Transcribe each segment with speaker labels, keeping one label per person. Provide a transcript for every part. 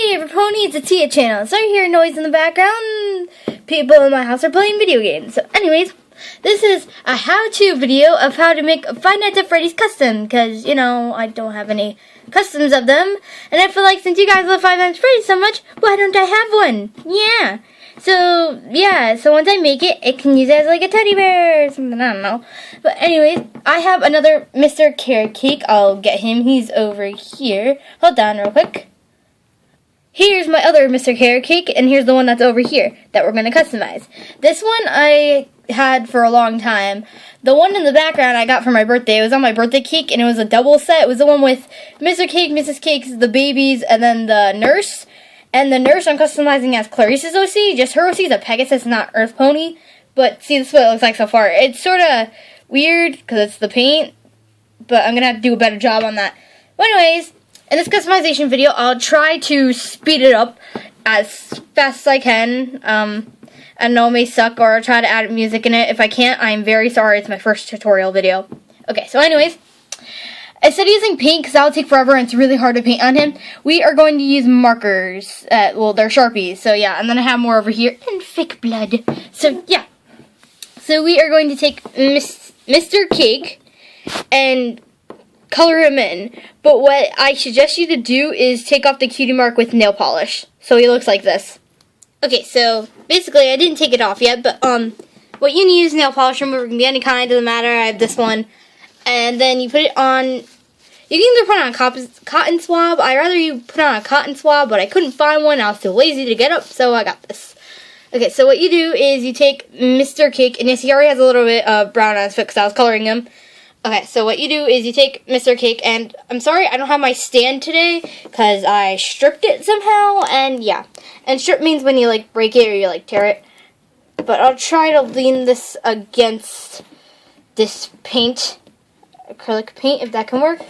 Speaker 1: Hey everybody, it's a Tia channel. Sorry to hear noise in the background. People in my house are playing video games. So anyways, this is a how-to video of how to make Five Nights at Freddy's custom. Because, you know, I don't have any customs of them. And I feel like since you guys love Five Nights at Freddy's so much, why don't I have one? Yeah. So, yeah. So once I make it, it can use it as like a teddy bear or something. I don't know. But anyways, I have another Mr. Carrot Cake. I'll get him. He's over here. Hold on real quick. Here's my other Mr. Carrot Cake, and here's the one that's over here that we're going to customize. This one I had for a long time. The one in the background I got for my birthday. It was on my birthday cake, and it was a double set. It was the one with Mr. Cake, Mrs. Cakes, the babies, and then the nurse. And the nurse I'm customizing as Clarice's OC. Just her OC is a Pegasus, not Earth Pony. But see, this is what it looks like so far. It's sort of weird because it's the paint, but I'm going to have to do a better job on that. But anyways, in this customization video, I'll try to speed it up as fast as I can. I know it may suck, or I'll try to add music in it. If I can't, I'm very sorry. It's my first tutorial video. Okay, so anyways, instead of using paint, because that'll take forever and it's really hard to paint on him, we are going to use markers. Well, they're Sharpies, so yeah. And then I have more over here, and fake blood. So, yeah. So we are going to take Mr. Cake and color him in, but what I suggest you to do is take off the cutie mark with nail polish, so he looks like this. Okay, so basically I didn't take it off yet, but what you need is nail polish remover. It can be any kind, doesn't matter. I have this one, and then you put it on. You can either put it on a cotton swab. I'd rather you put it on a cotton swab, but I couldn't find one. I was too lazy to get up, so I got this. Okay, so what you do is you take Mr. Cake, and yes, he already has a little bit of brown on his foot because I was coloring him. Okay, so what you do is you take Mr. Cake, and I'm sorry I don't have my stand today, because I stripped it somehow, and yeah. And strip means when you, like, break it or you, like, tear it. But I'll try to lean this against this paint, acrylic paint, if that can work.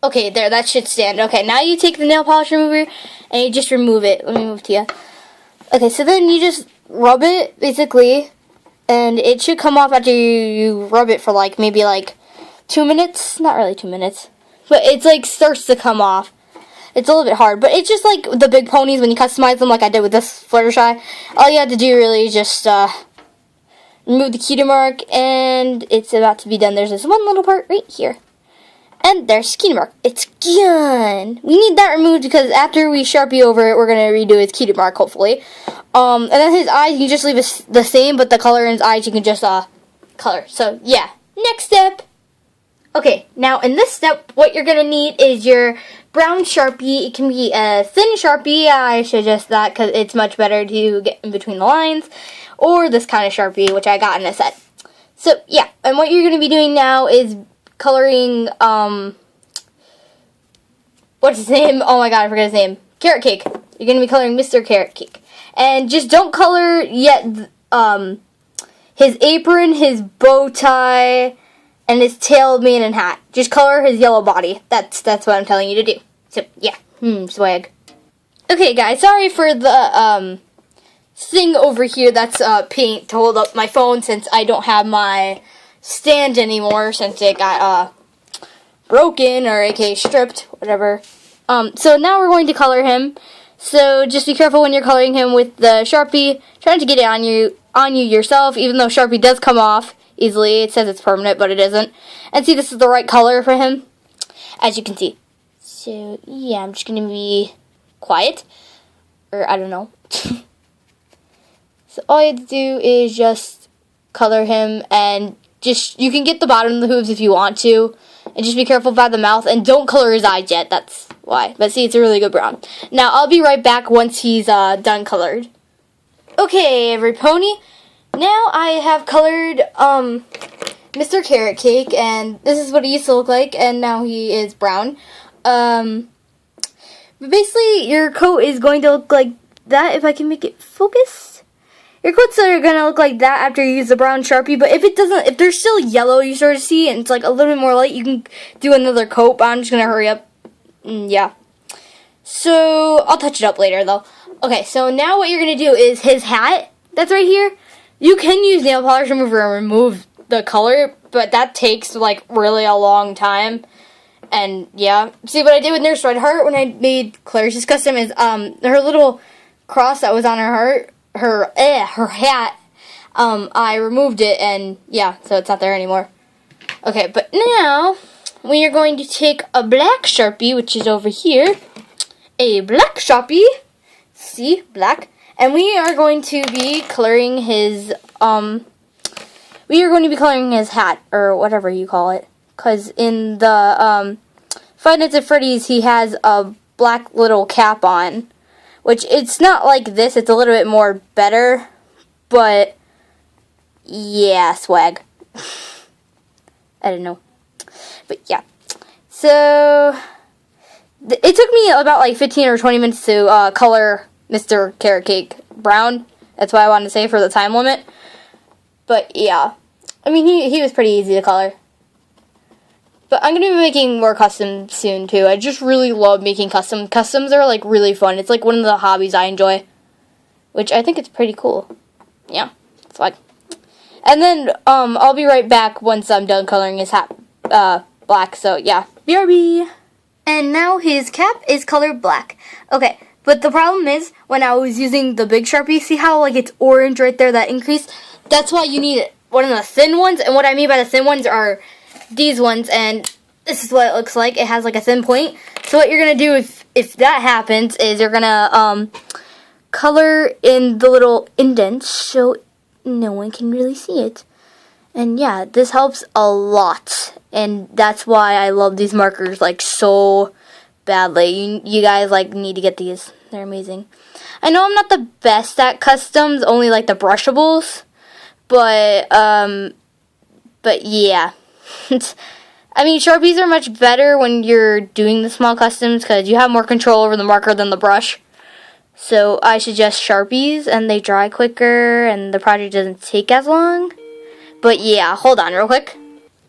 Speaker 1: Okay, there, that should stand. Okay, now you take the nail polish remover, and you just remove it. Let me move to you. Okay, so then you just rub it, basically. And it should come off after you rub it for like maybe like 2 minutes. Not really 2 minutes. But it's like starts to come off. It's a little bit hard. But it's just like the big ponies when you customize them like I did with this Fluttershy. All you have to do really is just remove the cutie mark. And it's about to be done. There's this one little part right here. And there's cutie mark. It's done. We need that removed because after we Sharpie over it, we're going to redo his cutie mark, hopefully. And then his eyes, you can just leave it the same, but the color in his eyes, you can just, color. So, yeah. Next step. Okay, now in this step, what you're going to need is your brown Sharpie. It can be a thin Sharpie. I suggest that because it's much better to get in between the lines. Or this kind of Sharpie, which I got in a set. So, yeah. And what you're going to be doing now is coloring, what's his name? Oh my god, I forgot his name. Carrot Cake. You're going to be coloring Mr. Carrot Cake. And just don't color yet his apron, his bow tie, and his tail, mane, and hat. Just color his yellow body. That's what I'm telling you to do. So, yeah. Swag. Okay, guys. Sorry for the thing over here that's paint to hold up my phone since I don't have my stand anymore since it got broken or aka stripped, whatever. So now we're going to color him. So just be careful when you're coloring him with the Sharpie. Trying to get it on you yourself, even though Sharpie does come off easily. It says it's permanent, but it isn't. And see, this is the right color for him, as you can see. So yeah, I'm just gonna be quiet, or I don't know. So all you have to do is just color him, and just you can get the bottom of the hooves if you want to. And just be careful about the mouth. And don't color his eyes yet. That's why. But see, it's a really good brown. Now, I'll be right back once he's done colored. Okay, every pony. Now, I have colored Mr. Carrot Cake. And this is what he used to look like. And now he is brown. But basically, your coat is going to look like that. If I can make it focus. Your coats are going to look like that after you use the brown Sharpie, but if they're still yellow, you sort of see, and it's like a little bit more light, you can do another coat, but I'm just going to hurry up. Yeah. So, I'll touch it up later, though. Okay, so now what you're going to do is his hat, that's right here, you can use nail polish remover and remove the color, but that takes, like, really a long time. And yeah, see what I did with Nurse Red Heart when I made Clarice's custom is her little cross that was on her heart, her hat. I removed it, and yeah, so it's not there anymore. Okay, but now we are going to take a black Sharpie, which is over here. A black Sharpie. See, black. And we are going to be coloring his, hat, or whatever you call it. Because in the, Five Nights at Freddy's, he has a black little cap on. Which, it's not like this, it's a little bit more better. But, yeah, swag. I don't know. But, yeah. So, it took me about like 15 or 20 minutes to color Mr. Carrot Cake brown. That's why I wanted to say for the time limit. But, yeah. I mean, he was pretty easy to color. But I'm going to be making more customs soon, too. I just really love making customs. Customs are, like, really fun. It's, like, one of the hobbies I enjoy. Which I think it's pretty cool. Yeah, it's fun. And then, I'll be right back once I'm done coloring his hat, black. So, yeah. BRB! And now his cap is colored black. Okay, but the problem is, when I was using the big Sharpie, see how, like, it's orange right there, that increase? That's why you need one of the thin ones. And what I mean by the thin ones are these ones, and this is what it looks like. It has like a thin point. So what you're gonna do if that happens is you're gonna color in the little indents so no one can really see it. And yeah, this helps a lot, and that's why I love these markers like so badly. You guys like need to get these. They're amazing. I know I'm not the best at customs, only like the brushables, but yeah. I mean, Sharpies are much better when you're doing the small customs because you have more control over the marker than the brush. So I suggest Sharpies, and they dry quicker, and the project doesn't take as long. But yeah, hold on real quick.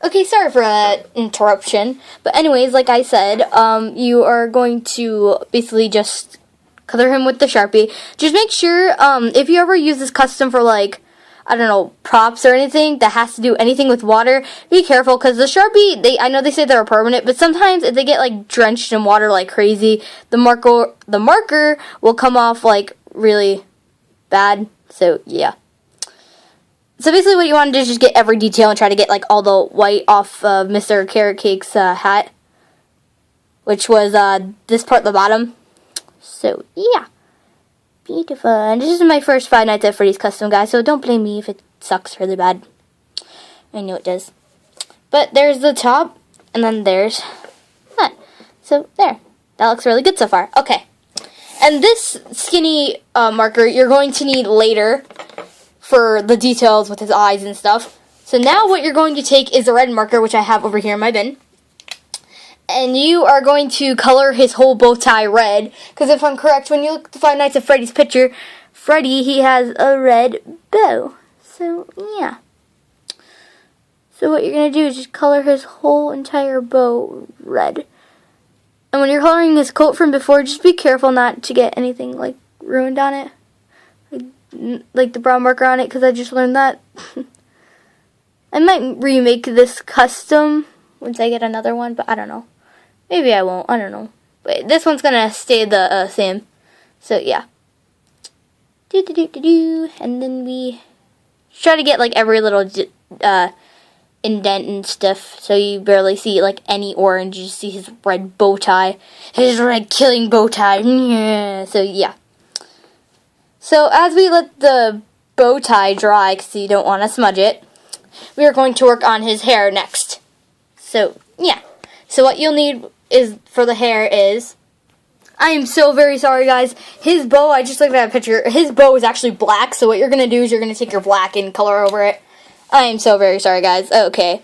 Speaker 1: Okay, sorry for that interruption. But anyways, like I said, you are going to basically just color him with the Sharpie. Just make sure, if you ever use this custom for like, I don't know, props or anything that has to do anything with water, be careful, because the Sharpie, I know they say they're permanent, but sometimes if they get like drenched in water like crazy, the marker will come off like really bad. So yeah. So basically what you want to do is just get every detail and try to get like all the white off of Mr. Carrot Cake's hat, which was this part at the bottom. So yeah. Beautiful. And this is my first Five Nights at Freddy's custom, guys, so don't blame me if it sucks really bad. I know it does. But there's the top, and then there's that. So there. That looks really good so far. Okay. And this skinny marker you're going to need later for the details with his eyes and stuff. So now what you're going to take is the red marker, which I have over here in my bin. And you are going to color his whole bow tie red. Because if I'm correct, when you look at the Five Nights at Freddy's picture, Freddy, he has a red bow. So, yeah. So what you're going to do is just color his whole entire bow red. And when you're coloring his coat from before, just be careful not to get anything, like, ruined on it. Like the brown marker on it, because I just learned that. I might remake this custom once I get another one, but I don't know. Maybe I won't. I don't know. But this one's gonna stay the same. So yeah. And then we try to get like every little indent and stuff, so you barely see like any orange. You just see his red bow tie, his red killing bow tie. Yeah. So yeah. So as we let the bow tie dry, because you don't want to smudge it, we are going to work on his hair next. So yeah. So what you'll need is for the hair is, I am so very sorry guys, his bow, I just looked at a picture, his bow is actually black, so what you're going to do is you're going to take your black and color over it. I am so very sorry guys. Okay,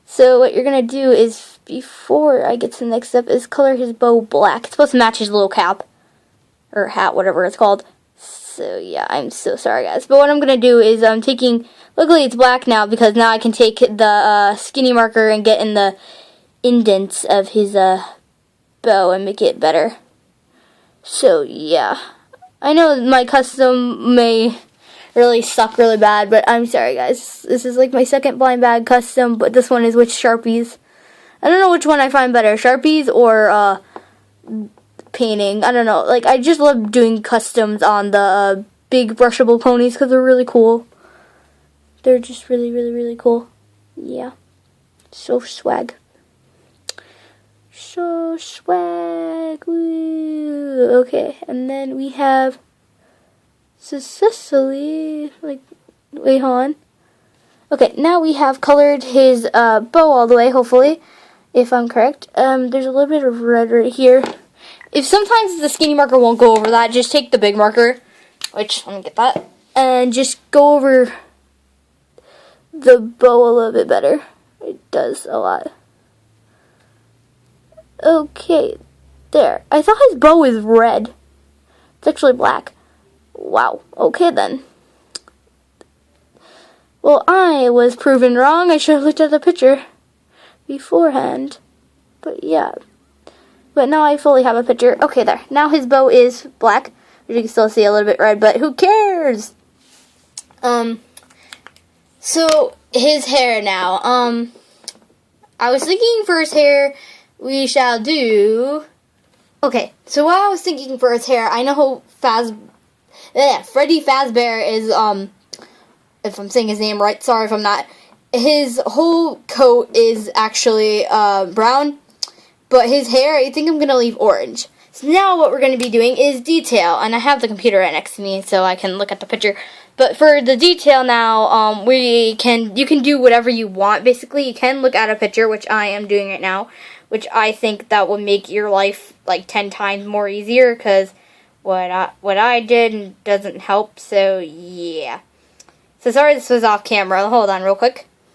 Speaker 1: so what you're going to do is, before I get to the next step, is color his bow black. It's supposed to match his little cap, or hat, whatever it's called. So yeah, I'm so sorry guys. But what I'm going to do is I'm taking, luckily it's black now, because now I can take the skinny marker and get in the indents of his bow and make it better. So yeah, I know my custom may really suck really bad, but I'm sorry guys. This is like my second blind bag custom, but this one is with Sharpies. I don't know which one I find better, Sharpies or painting. I don't know. Like, I just love doing customs on the big brushable ponies because they're really cool. They're just really, really, really cool. Yeah. So swag. So swag. Woo. Okay, and then we have Cecily. Like, wait, hold on. Okay, now we have colored his bow all the way, hopefully, if I'm correct. There's a little bit of red right here. If sometimes the skinny marker won't go over that, just take the big marker, which, let me get that, and just go over the bow a little bit better. It does a lot. Okay, there. I thought his bow was red. It's actually black. Wow, okay then. Well, I was proven wrong. I should have looked at the picture beforehand. But yeah. But now I fully have a picture. Okay, there. Now his bow is black. You can still see a little bit red, but who cares? So his hair now. I was thinking for his hair, we shall do. Okay, so what I was thinking for his hair, I know Freddy Fazbear is if I'm saying his name right, sorry if I'm not. His whole coat is actually brown, but his hair, I think I'm going to leave orange. So now what we're going to be doing is detail, and I have the computer right next to me so I can look at the picture. But for the detail now, you can do whatever you want, basically. You can look at a picture, which I am doing right now, which I think that would make your life like 10 times more easier, because what I did doesn't help, so yeah. So sorry this was off camera. Hold on real quick.